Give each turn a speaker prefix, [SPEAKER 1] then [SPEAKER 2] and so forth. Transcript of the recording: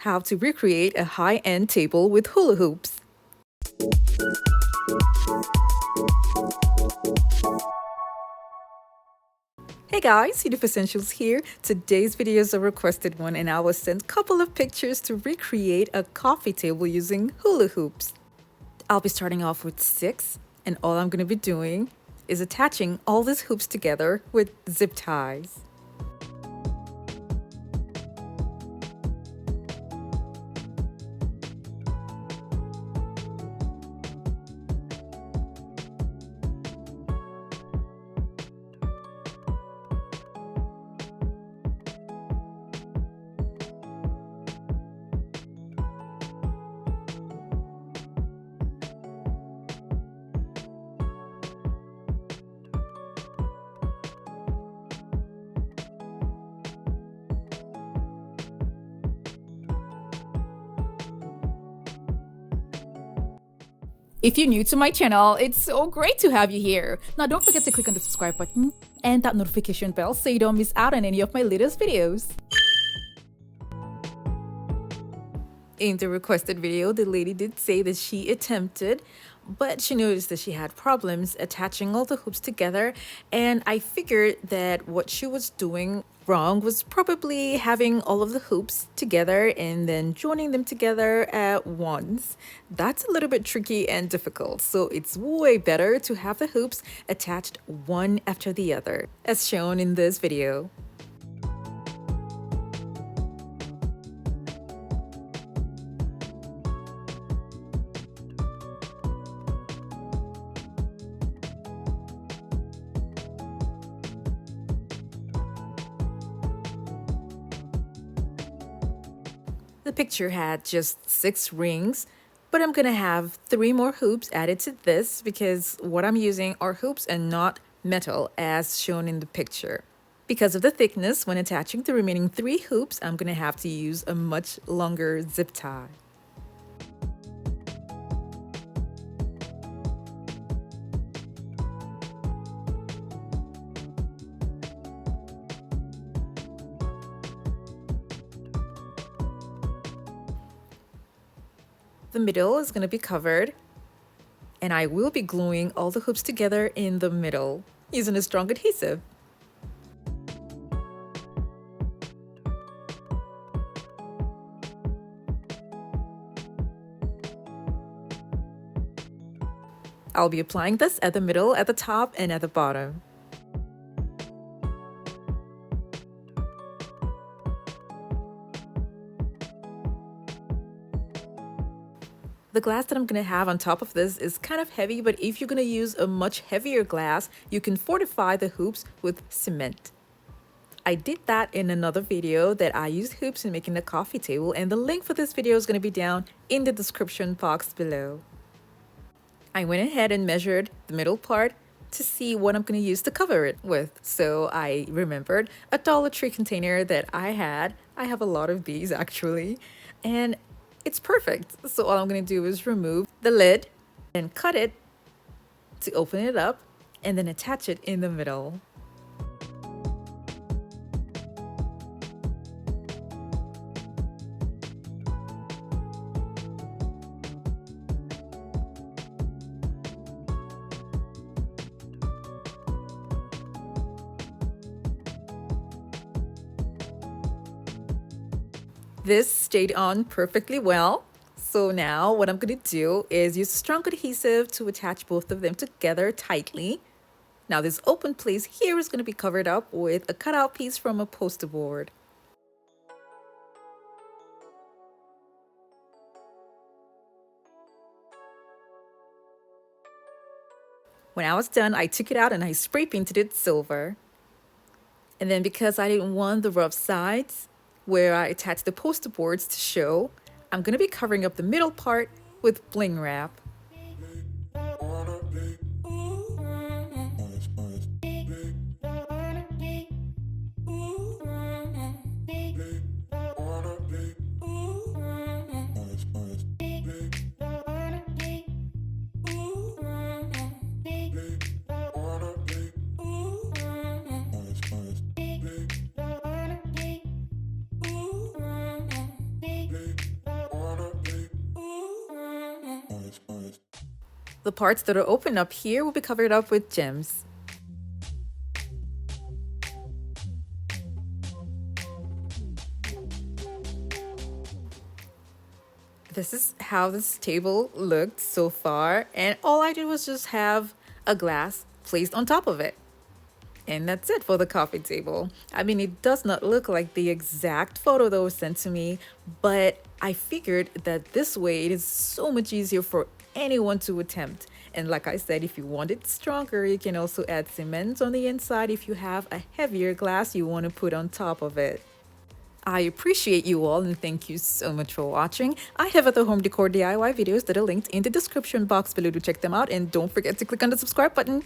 [SPEAKER 1] how to recreate a high-end table with hula hoops. Hey guys, Yoduvh Essentials here. Today's video is a requested one and I was sent a couple of pictures to recreate a coffee table using hula hoops. I'll be starting off with 6 and all I'm going to be doing is attaching all these hoops together with zip ties. If you're new to my channel, it's so great to have you here. Now don't forget to click on the subscribe button and that notification bell so you don't miss out on any of my latest videos. In the requested video, the lady did say that she attempted, but she noticed that she had problems attaching all the hoops together, and I figured that what she was doing wrong was probably having all of the hoops together and then joining them together at once. That's a little bit tricky and difficult, so it's way better to have the hoops attached one after the other, as shown in this video. The picture had just 6 rings, but I'm gonna have 3 more hoops added to this because what I'm using are hoops and not metal as shown in the picture. Because of the thickness, when attaching the remaining 3 hoops, I'm gonna have to use a much longer zip tie. The middle is going to be covered, and I will be gluing all the hoops together in the middle using a strong adhesive. I'll be applying this at the middle, at the top, and at the bottom. The glass that I'm going to have on top of this is kind of heavy, but if you're going to use a much heavier glass, you can fortify the hoops with cement. I did that in another video that I used hoops in making the coffee table, and the link for this video is going to be down in the description box below. I went ahead and measured the middle part to see what I'm going to use to cover it with. So I remembered a Dollar Tree container that I had. I have a lot of these actually, and it's perfect. So all I'm going to do is remove the lid and cut it to open it up and then attach it in the middle. This stayed on perfectly well. So now what I'm going to do is use strong adhesive to attach both of them together tightly. Now this open place here is going to be covered up with a cutout piece from a poster board. When I was done, I took it out and I spray painted it silver. And then because I didn't want the rough sides where I attached the poster boards to show, I'm going to be covering up the middle part with bling wrap. The parts that are open up here will be covered up with gems. This is how this table looked so far, and all I did was just have a glass placed on top of it. And that's it for the coffee table. I mean, it does not look like the exact photo that was sent to me, but I figured that this way it is so much easier for anyone to attempt. And like I said, if you want it stronger, you can also add cement on the inside if you have a heavier glass you want to put on top of it. I appreciate you all and thank you so much for watching. I have other home decor DIY videos that are linked in the description box below to check them out, and don't forget to click on the subscribe button.